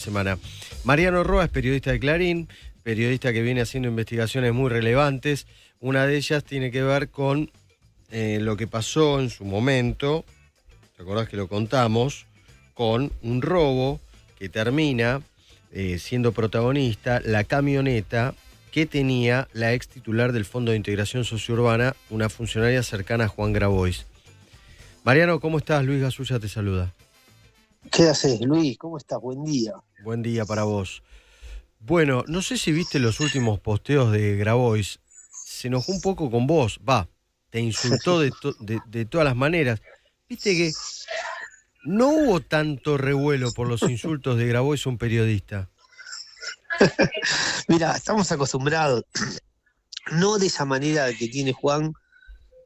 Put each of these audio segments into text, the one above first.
Semana. Mariano Roa es periodista de Clarín, periodista que viene haciendo investigaciones muy relevantes. Una de ellas tiene que ver con lo que pasó en su momento, ¿te acordás que lo contamos? Con un robo que termina siendo protagonista la camioneta que tenía la ex titular del Fondo de Integración Sociourbana, una funcionaria cercana a Juan Grabois. Mariano, ¿cómo estás? Luis Gasulla te saluda. ¿Qué haces, Luis? ¿Cómo estás? Buen día. Buen día para vos. Bueno, no sé si viste los últimos posteos de Grabois. Se enojó un poco con vos, te insultó de todas las maneras. Viste que no hubo tanto revuelo por los insultos de Grabois a un periodista. Mira, estamos acostumbrados, no de esa manera que tiene Juan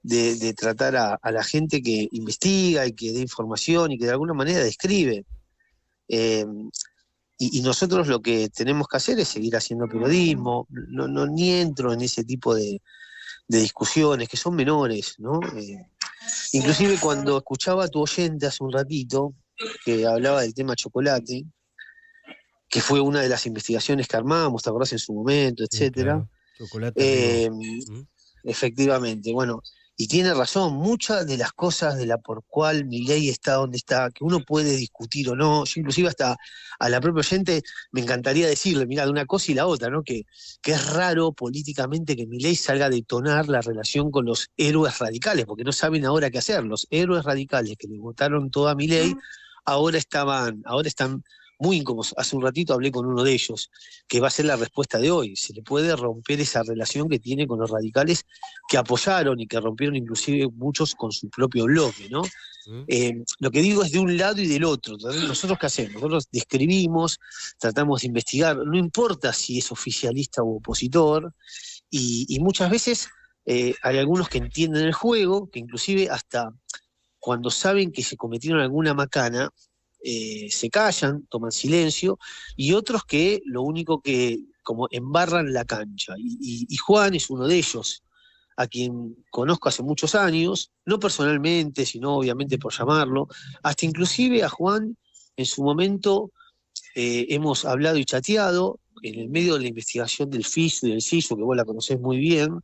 de tratar a la gente que investiga y que da información y que de alguna manera describe. Eh, y nosotros lo que tenemos que hacer es seguir haciendo periodismo. Ni entro en ese tipo de discusiones que son menores, ¿no? Inclusive cuando escuchaba a tu oyente hace un ratito que hablaba del tema chocolate, que fue una de las investigaciones que armamos, ¿te acordás en su momento, Sí, etcétera? claro. Chocolate Rigo. Eh, Efectivamente, bueno, y tiene razón, muchas de las cosas de la por cual Milei está donde está, que uno puede discutir o no, yo inclusive hasta a la propia oyente me encantaría decirle, mirá, de una cosa y la otra, ¿no? Que es raro políticamente que Milei salga a detonar la relación con los héroes radicales, porque no saben ahora qué hacer. Los héroes radicales que le votaron todo a Milei ahora están muy incómodos. Hace un ratito hablé con uno de ellos, que va a ser la respuesta de hoy. Se le puede romper esa relación que tiene con los radicales que apoyaron y que rompieron inclusive muchos con su propio bloque, ¿no? ¿Mm? Lo que digo es de un lado y del otro. ¿Nosotros qué hacemos? Nosotros describimos, tratamos de investigar, no importa si es oficialista u opositor, y muchas veces hay algunos que entienden el juego, que inclusive hasta cuando saben que se cometieron alguna macana, se callan, toman silencio, y otros que lo único que como embarran la cancha. Y Juan es uno de ellos, a quien conozco hace muchos años, no personalmente, sino obviamente por llamarlo, hasta inclusive a Juan en su momento hemos hablado y chateado en el medio de la investigación del FISU y del CISU, que vos la conocés muy bien,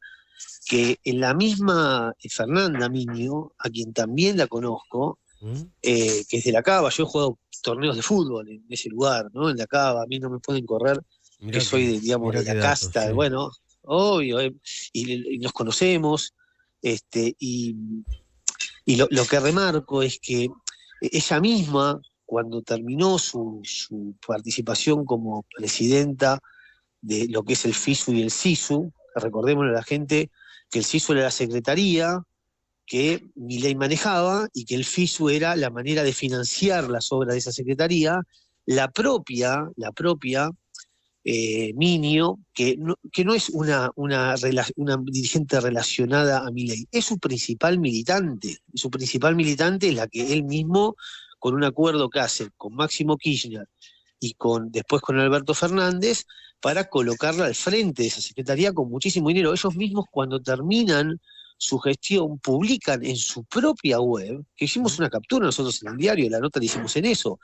que en la misma Fernanda Miño, a quien también la conozco, ¿Mm? que es de la Cava. Yo he jugado torneos de fútbol en ese lugar, ¿no? En la Cava, a mí no me pueden correr, que soy digamos, Mirá de qué la datos, casta, sí. bueno, obvio, y nos conocemos, y lo que remarco es que ella misma, cuando terminó su participación como presidenta de lo que es el FISU y el SISU, recordémosle a la gente que el SISU era la secretaría que Milei manejaba y que el FISU era la manera de financiar las obras de esa secretaría. La propia Minio, que no es una dirigente relacionada a Milei, es su principal militante. Su principal militante es la que él mismo, con un acuerdo que hace con Máximo Kirchner y después con Alberto Fernández, para colocarla al frente de esa secretaría con muchísimo dinero. Ellos mismos, cuando terminan su gestión, publican en su propia web, que hicimos ¿Mm? una captura nosotros en el diario, la nota la hicimos en eso,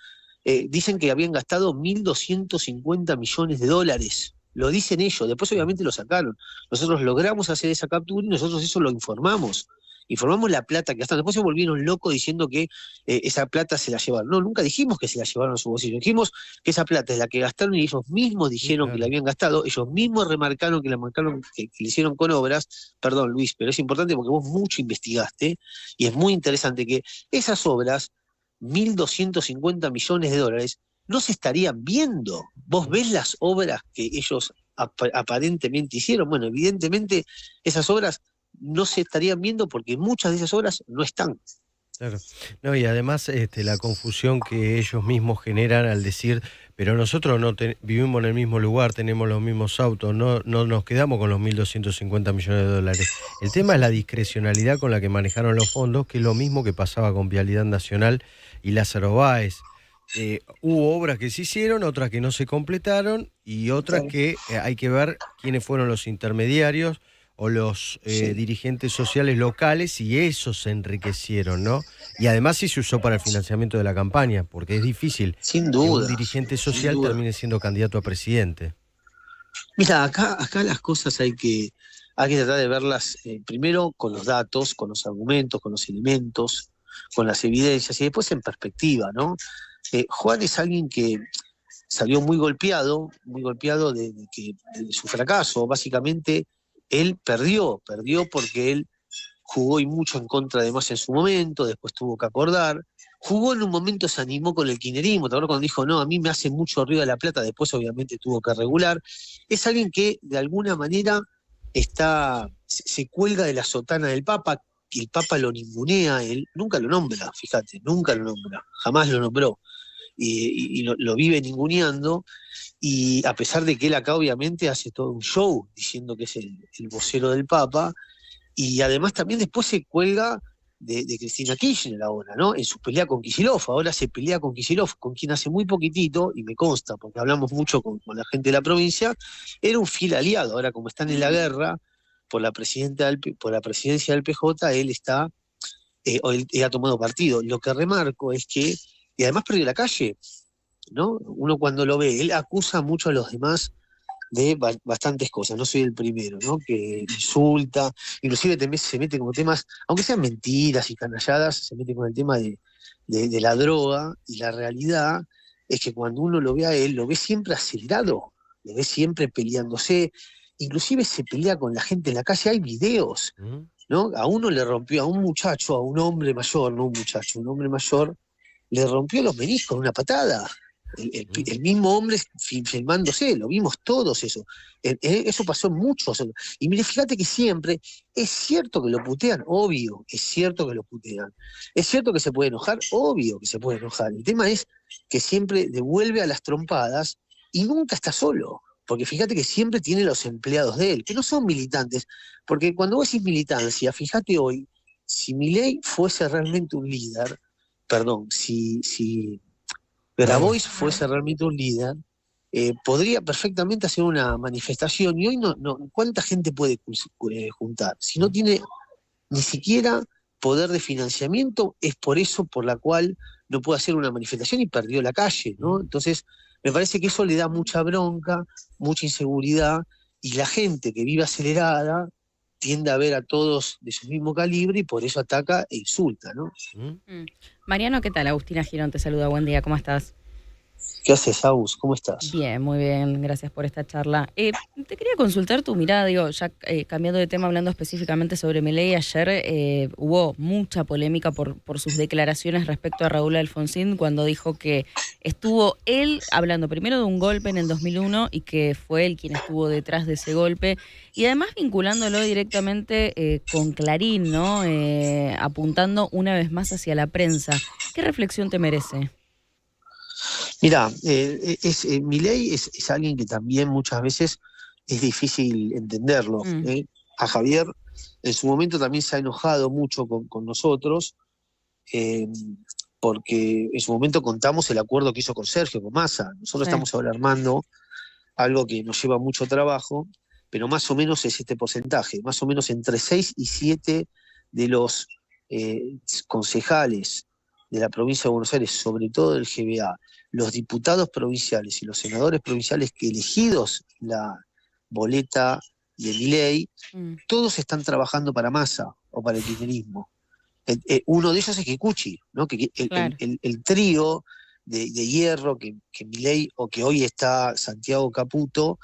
dicen que habían gastado 1.250 millones de dólares. Lo dicen ellos, después obviamente lo sacaron. Nosotros logramos hacer esa captura y nosotros eso lo informamos. Informamos la plata que gastaron. Después se volvieron locos diciendo que esa plata se la llevaron. No, nunca dijimos que se la llevaron a su bolsillo. Dijimos que esa plata es la que gastaron y ellos mismos Sí, dijeron que la claro. habían gastado. Ellos mismos remarcaron que la marcaron, que le hicieron con obras. Perdón, Luis, pero es importante porque vos mucho investigaste y es muy interesante que esas obras 1.250 millones de dólares no se estarían viendo. Vos ¿Mm? ves las obras que ellos aparentemente hicieron. Bueno, evidentemente esas obras no se estarían viendo porque muchas de esas obras no están. Claro. No, y además la confusión que ellos mismos generan al decir, pero nosotros no vivimos en el mismo lugar, tenemos los mismos autos, no nos quedamos con los 1.250 millones de dólares. El tema es la discrecionalidad con la que manejaron los fondos, que es lo mismo que pasaba con Vialidad Nacional y Lázaro Báez. Hubo obras que se hicieron, otras que no se completaron y otras Claro. que hay que ver quiénes fueron los intermediarios o los Sí. dirigentes sociales locales, y esos se enriquecieron, ¿no? Y además sí se usó para el financiamiento de la campaña, porque es difícil Sin que un duda, dirigente sin social duda. termine siendo candidato a presidente. Mira, acá las cosas hay que tratar de verlas primero con los datos, con los argumentos, con los elementos, con las evidencias y después en perspectiva, ¿no? Juan es alguien que salió muy golpeado de su fracaso. Básicamente, él perdió porque él jugó y mucho en contra además en su momento, después tuvo que acordar. Jugó en un momento, se animó con el kirchnerismo, ¿te acuerdas cuando dijo, no, a mí me hace mucho ruido La Plata? Después obviamente tuvo que regular. Es alguien que de alguna manera se cuelga de la sotana del Papa, y el Papa lo ningunea, él nunca lo nombra, fíjate, nunca lo nombra, jamás lo nombró, y lo vive ninguneando, y a pesar de que él acá obviamente hace todo un show diciendo que es el vocero del Papa, y además también después se cuelga de Cristina Kirchner ahora, ¿no? En su pelea con Kicillof. Ahora se pelea con Kicillof, con quien hace muy poquitito, y me consta, porque hablamos mucho con la gente de la provincia, era un fiel aliado. Ahora, como están en la guerra por la presidencia del PJ, él ha tomado partido. Lo que remarco es que, y además perdió la calle, ¿no? Uno cuando lo ve, él acusa mucho a los demás de bastantes cosas, no soy el primero, ¿no? Que insulta, inclusive también se mete como temas, aunque sean mentiras y canalladas, se mete con el tema de la droga, y la realidad es que cuando uno lo ve a él, lo ve siempre acelerado, lo ve siempre peleándose, inclusive se pelea con la gente en la calle, hay videos, ¿Mm? ¿no? A uno le rompió, a un muchacho, a un hombre mayor, no un muchacho, un hombre mayor, le rompió los meniscos con una patada. ¿Mm? El mismo hombre filmándose, lo vimos todos eso. Eso pasó mucho. Y mire, fíjate que siempre, es cierto que lo putean, obvio, es cierto que lo putean. Es cierto que se puede enojar, obvio que se puede enojar. El tema es que siempre devuelve a las trompadas y nunca está solo. Porque fíjate que siempre tiene los empleados de él, que no son militantes. Porque cuando vos decís militancia, fíjate hoy, si Milei fuese realmente un líder, perdón, si Grabois fuese realmente un líder, podría perfectamente hacer una manifestación, y hoy ¿cuánta gente puede juntar? Si no ¿Mm? tiene ni siquiera poder de financiamiento, es por eso por la cual no puede hacer una manifestación y perdió la calle, ¿no? ¿Mm? Entonces, me parece que eso le da mucha bronca, mucha inseguridad, y la gente que vive acelerada tiende a ver a todos de su mismo calibre y por eso ataca e insulta, ¿no? ¿Mm? Mariano, ¿qué tal? Agustina Girón te saluda, buen día, ¿cómo estás? ¿Qué haces, Agus? ¿Cómo estás? Bien, muy bien, gracias por esta charla. Te quería consultar tu mirada, digo, ya cambiando de tema, hablando específicamente sobre Milei. Ayer hubo mucha polémica por sus declaraciones respecto a Raúl Alfonsín, cuando dijo que estuvo él hablando primero de un golpe en el 2001 y que fue él quien estuvo detrás de ese golpe, y además vinculándolo directamente con Clarín, ¿no? Apuntando una vez más hacia la prensa. ¿Qué reflexión te merece? Mira, Milei es alguien que también muchas veces es difícil entenderlo. Mm, A Javier en su momento también se ha enojado mucho con nosotros, eh, porque en su momento contamos el acuerdo que hizo con Sergio, con Massa. Nosotros sí. estamos ahora armando algo que nos lleva mucho trabajo, pero más o menos es este porcentaje, más o menos entre 6 y 7 de los concejales de la provincia de Buenos Aires, sobre todo del GBA, los diputados provinciales y los senadores provinciales que elegidos la boleta de Milei, Mm, todos están trabajando para Massa o para el kirchnerismo. Uno de ellos es Kikuchi, ¿no? Que claro. el trío de hierro que Milei, o que hoy está Santiago Caputo,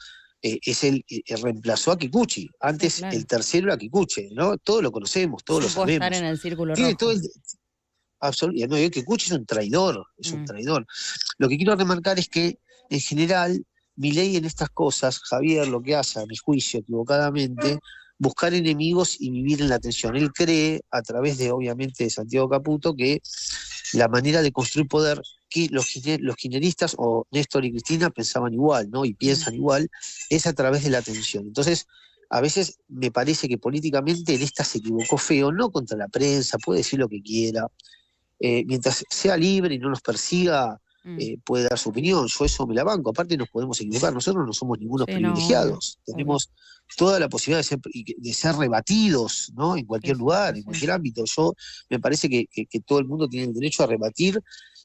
reemplazó a Kikuchi. Sí, Antes claro. el tercero era Kikuchi, ¿no? Todos lo conocemos, todos lo Supo estar en sabemos. el círculo Tiene todo rojo. el, no, Kikuchi es un traidor, es un Mm, traidor. Lo que quiero remarcar es que, en general, Milei en estas cosas, Javier, lo que hace, a mi juicio, equivocadamente, buscar enemigos y vivir en la tensión. Él cree, a través de, obviamente, de Santiago Caputo, que la manera de construir poder, que los kirchneristas o Néstor y Cristina pensaban igual, ¿no? Y mm. piensan igual, es a través de la tensión. Entonces, a veces me parece que políticamente en esta se equivocó feo, no contra la prensa, puede decir lo que quiera, mientras sea libre y no nos persiga puede dar su opinión, yo eso me la banco, aparte nos podemos equivocar, nosotros no somos ningunos privilegiados, tenemos toda la posibilidad de ser rebatidos, ¿no? En cualquier lugar, en cualquier ámbito. Yo me parece que todo el mundo tiene el derecho a rebatir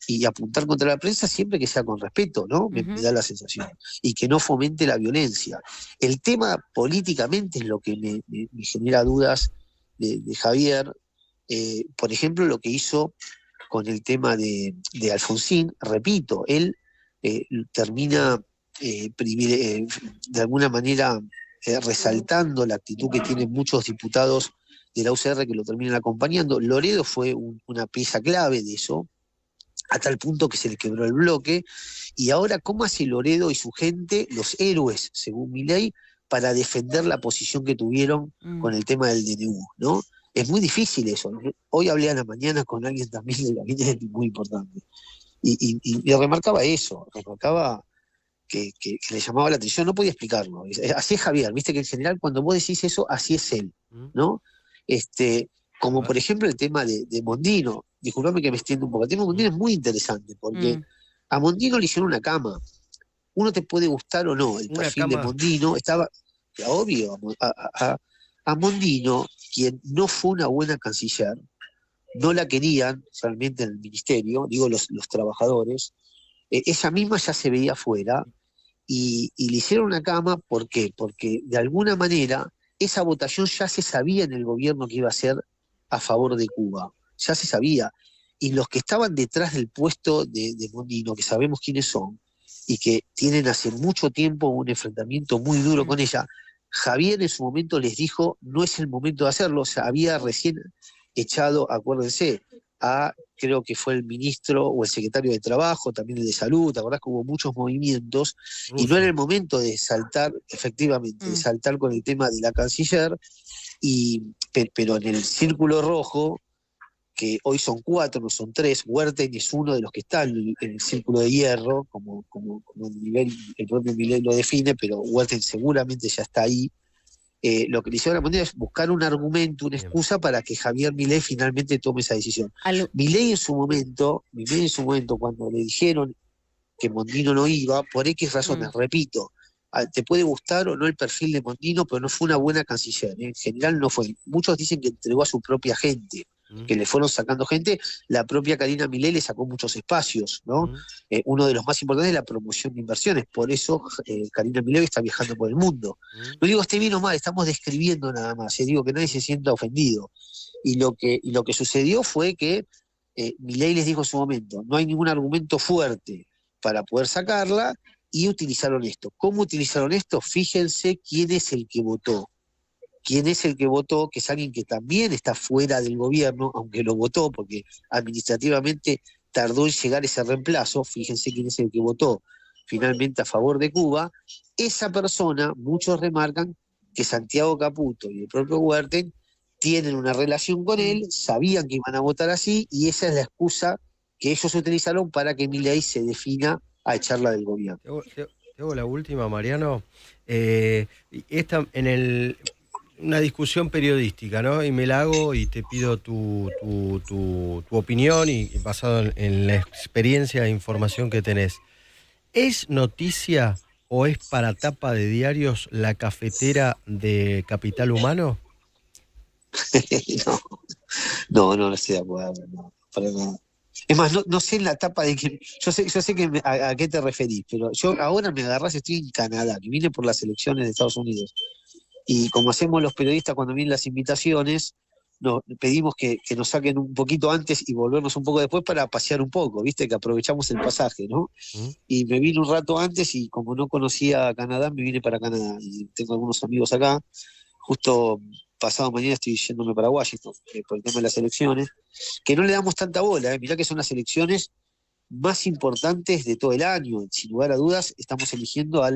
y apuntar contra la prensa siempre que sea con respeto, ¿no? Me da la sensación. Y que no fomente la violencia. El tema políticamente es lo que me genera dudas de Javier. Por ejemplo, lo que hizo con el tema de Alfonsín, repito, él termina de alguna manera resaltando la actitud que tienen muchos diputados de la UCR que lo terminan acompañando. Loredo fue una pieza clave de eso, a tal punto que se le quebró el bloque, y ahora ¿cómo hace Loredo y su gente, los héroes, según Milei, para defender la posición que tuvieron con el tema del DNU, ¿no? Es muy difícil eso. Hoy hablé a la mañana con alguien también del gabinete muy importante, y remarcaba eso, remarcaba que le llamaba la atención, no podía explicarlo. Así es Javier, viste que en general cuando vos decís eso, así es él, ¿no? Como por ejemplo el tema de Mondino. Disculpame que me extiendo un poco. El tema de Mondino es muy interesante, porque a Mondino le hicieron una cama. Uno te puede gustar o no, el perfil de Mondino estaba, obvio, a Mondino, quien no fue una buena canciller, no la querían realmente en el ministerio, digo los trabajadores, ella misma ya se veía afuera, y le hicieron una cama. ¿Por qué? Porque de alguna manera esa votación ya se sabía en el gobierno que iba a ser a favor de Cuba, ya se sabía, y los que estaban detrás del puesto de Mondino, que sabemos quiénes son, y que tienen hace mucho tiempo un enfrentamiento muy duro con ella, Javier en su momento les dijo, no es el momento de hacerlo. O sea, había recién echado, acuérdense, creo que fue el ministro o el secretario de Trabajo, también el de Salud, ¿te acordás que hubo muchos movimientos? Y no era el momento de saltar, efectivamente, de saltar con el tema de la canciller, pero en el círculo rojo, que hoy son 4, no son 3, Huerten es uno de los que está en el círculo de hierro, como el propio Milei lo define, pero Huerten seguramente ya está ahí. Lo que le hicieron a Mondino es buscar un argumento, una excusa para que Javier Milei finalmente tome esa decisión. Milei en su momento, cuando le dijeron que Mondino no iba, por X razones, repito, te puede gustar o no el perfil de Mondino, pero no fue una buena canciller, en general no fue. Muchos dicen que entregó a su propia gente, que le fueron sacando gente. La propia Karina Milei le sacó muchos espacios, ¿no? Uno de los más importantes es la promoción de inversiones, por eso Karina Milei está viajando por el mundo. No digo esté bien o mal, estamos describiendo nada más, digo que nadie se sienta ofendido. Y lo que sucedió fue que Milei les dijo en su momento, no hay ningún argumento fuerte para poder sacarla, y utilizaron esto. ¿Cómo utilizaron esto? Fíjense quién es el que votó. ¿Quién es el que votó? Que es alguien que también está fuera del gobierno, aunque lo votó, porque administrativamente tardó en llegar ese reemplazo. Fíjense quién es el que votó finalmente a favor de Cuba. Esa persona, muchos remarcan que Santiago Caputo y el propio Huerten tienen una relación con él, sabían que iban a votar así, y esa es la excusa que ellos utilizaron para que Milei se defina a echarla del gobierno. Te hago la última, Mariano. Una discusión periodística, ¿no? Y me la hago y te pido tu opinión, y basado en la experiencia e información que tenés. ¿Es noticia o es para tapa de diarios la cafetera de Capital Humano? No estoy de acuerdo, no, para nada. Es más, no sé en la etapa de que. Yo sé a qué te referís, pero yo ahora me agarrás, estoy en Canadá, que vine por las elecciones de Estados Unidos. Y como hacemos los periodistas cuando vienen las invitaciones, pedimos que nos saquen un poquito antes y volvernos un poco después para pasear un poco, viste, que aprovechamos el pasaje, ¿no? Y me vine un rato antes, y como no conocía Canadá, me vine para Canadá. Y tengo algunos amigos acá. Justo pasado mañana estoy yéndome para Washington, por el tema de las elecciones, que no le damos tanta bola, mirá que son las elecciones más importantes de todo el año. Sin lugar a dudas, estamos eligiendo a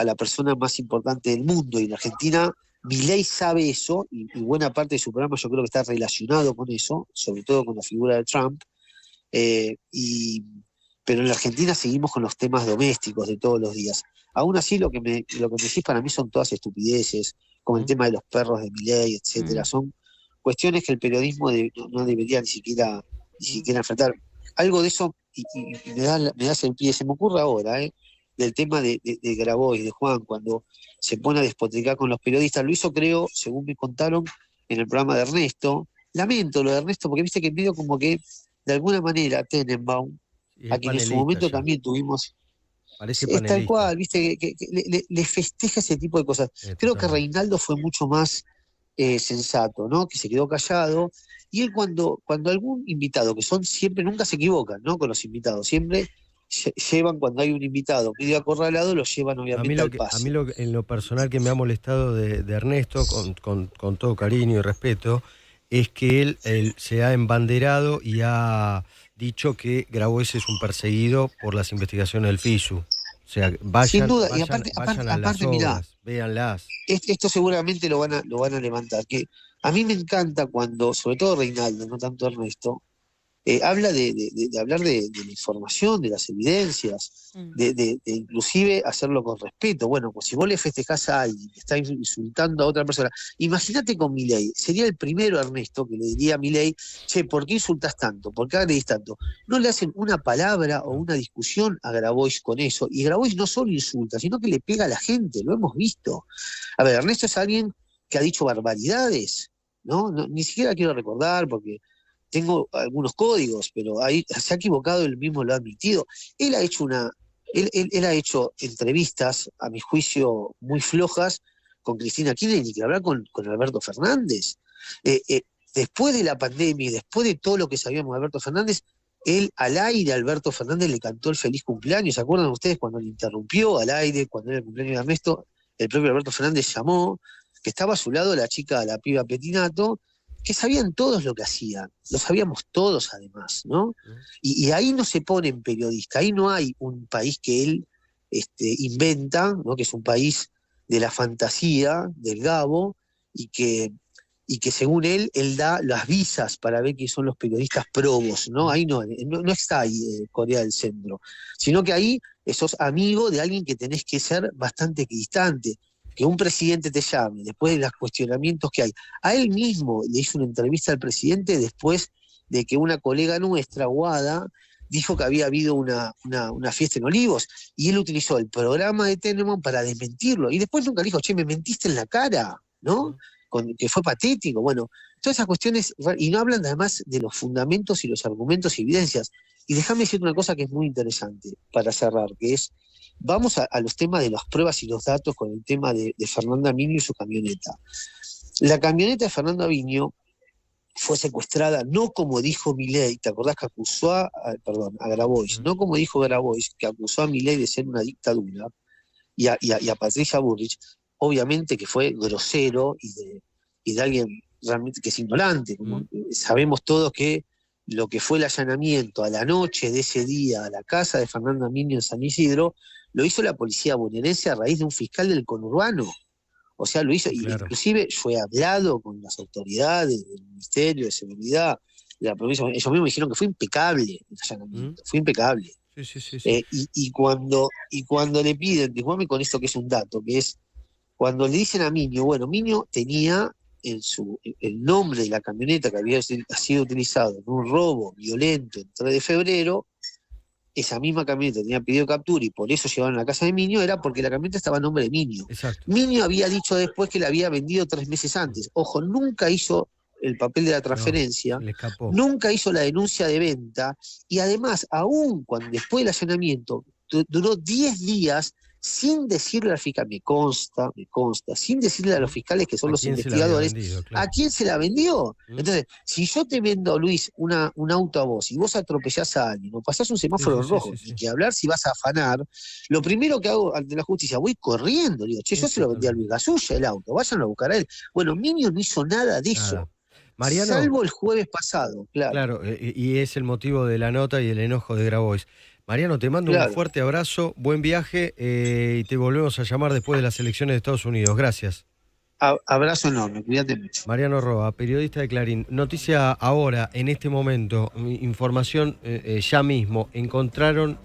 la persona más importante del mundo, y en Argentina Milei sabe eso, y buena parte de su programa yo creo que está relacionado con eso, sobre todo con la figura de Trump, pero en la Argentina seguimos con los temas domésticos de todos los días. Aún así, lo que me decís para mí son todas estupideces, como el tema de los perros de Milei, etcétera. Son cuestiones que el periodismo no debería ni siquiera enfrentar. Algo de eso me das el pie, se me ocurre ahora, del tema de Grabois, de Juan, cuando se pone a despotricar con los periodistas. Lo hizo, creo, según me contaron, en el programa de Ernesto. Lamento lo de Ernesto, porque viste que medio como que, de alguna manera, Tenenbaum, a quien en su momento también tuvimos... Parece Es panelista. tal cual, viste, que le festeja ese tipo de cosas. Creo que Reinaldo fue mucho más sensato, ¿no? Que se quedó callado. Y él cuando algún invitado, que son siempre, nunca se equivocan, ¿no? Con los invitados, siempre llevan, cuando hay un invitado medio acorralado, lo llevan obviamente al pase. A mí en lo personal que me ha molestado de Ernesto, con todo cariño y respeto, es que él se ha embanderado y ha dicho que Grabois es un perseguido por las investigaciones del FISU. O sea, Sin duda, vayan, y aparte, a las obras, mirá, véanlas. esto seguramente lo van a levantar, que a mí me encanta cuando, sobre todo Reinaldo, no tanto Ernesto, habla de hablar de la información, de las evidencias, de inclusive hacerlo con respeto. Bueno, pues si vos le festejás a alguien que está insultando a otra persona, imagínate con Milei, sería el primero Ernesto que le diría a Milei, che, ¿por qué insultás tanto? ¿Por qué agredís tanto? No le hacen una palabra o una discusión a Grabois con eso, y Grabois no solo insulta, sino que le pega a la gente, lo hemos visto. A ver, Ernesto es alguien que ha dicho barbaridades, ¿no? Ni siquiera quiero recordar porque tengo algunos códigos, pero ahí se ha equivocado, él mismo lo ha admitido. Él ha hecho él ha hecho entrevistas, a mi juicio, muy flojas con Cristina Kirchner y que hablar con Alberto Fernández. Después de la pandemia y después de todo lo que sabíamos de Alberto Fernández, él al aire, Alberto Fernández le cantó el feliz cumpleaños. ¿Se acuerdan ustedes cuando le interrumpió al aire, cuando era el cumpleaños de Ernesto? El propio Alberto Fernández llamó, que estaba a su lado la chica, la piba Petinato, que sabían todos lo que hacían, lo sabíamos todos además, ¿no? Y ahí no se ponen periodistas, ahí no hay un país que él inventa, ¿no? Que es un país de la fantasía, del Gabo, y que según él da las visas para ver quiénes son los periodistas probos, ¿no? Ahí no está ahí Corea del Centro, sino que ahí sos amigo de alguien que tenés que ser bastante distante. Que un presidente te llame después de los cuestionamientos que hay. A él mismo le hizo una entrevista al presidente después de que una colega nuestra, Guada, dijo que había habido una fiesta en Olivos, y él utilizó el programa de Tenenbaum para desmentirlo, y después nunca le dijo, che, me mentiste en la cara, ¿no? Que fue patético. Bueno, todas esas cuestiones, y no hablan además de los fundamentos y los argumentos y evidencias. Y déjame decirte una cosa que es muy interesante para cerrar, que es, vamos a los temas de las pruebas y los datos con el tema de Fernando Aviño y su camioneta. La camioneta de Fernando Aviño fue secuestrada, no como dijo Milei, ¿te acordás que acusó a Grabois? No como dijo Grabois, que acusó a Milei de ser una dictadura, y a Patricia Bullrich, obviamente que fue grosero y de alguien realmente que es ignorante. Sabemos todos que lo que fue el allanamiento a la noche de ese día a la casa de Fernando Aviño en San Isidro, lo hizo la policía bonaerense a raíz de un fiscal del conurbano. O sea, lo hizo, claro. Inclusive fue hablado con las autoridades del Ministerio de Seguridad de la provincia. Ellos mismos dijeron que fue impecable el allanamiento, fue impecable. Sí. Y cuando le piden, disculpame con esto que es un dato, que es cuando le dicen a Miño, bueno, Miño tenía el nombre de la camioneta que había sido utilizado en un robo violento el 3 de febrero, esa misma camioneta tenía pedido captura y por eso llevaron a la casa de Miño, era porque la camioneta estaba a nombre de Miño. Exacto. Miño había dicho después que la había vendido 3 meses antes. Ojo, nunca hizo el papel de la transferencia, nunca hizo la denuncia de venta, y además, aún cuando después del allanamiento, duró 10 días sin decirle al fiscal, me consta, sin decirle a los fiscales que son los investigadores, ¿a quién se la vendió? Entonces, si yo te vendo, Luis, un auto a vos, y vos atropellás a alguien, o pasás un semáforo rojo, y que hablar si vas a afanar, lo primero que hago ante la justicia, voy corriendo, digo, che, yo se lo vendí a Luis Gasulla el auto, váyanlo a buscar a él. Bueno, Miño no hizo nada de eso. Mariano, salvo el jueves pasado, claro. Claro, y es el motivo de la nota y el enojo de Grabois. Mariano, te mando un fuerte abrazo, buen viaje, y te volvemos a llamar después de las elecciones de Estados Unidos. Gracias. Abrazo enorme, cuídate mucho. Mariano Roa, periodista de Clarín. Noticia ahora, en este momento, información ya mismo. Encontraron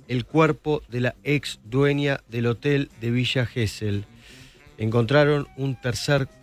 el cuerpo de la ex dueña del hotel de Villa Gesell. Encontraron un tercer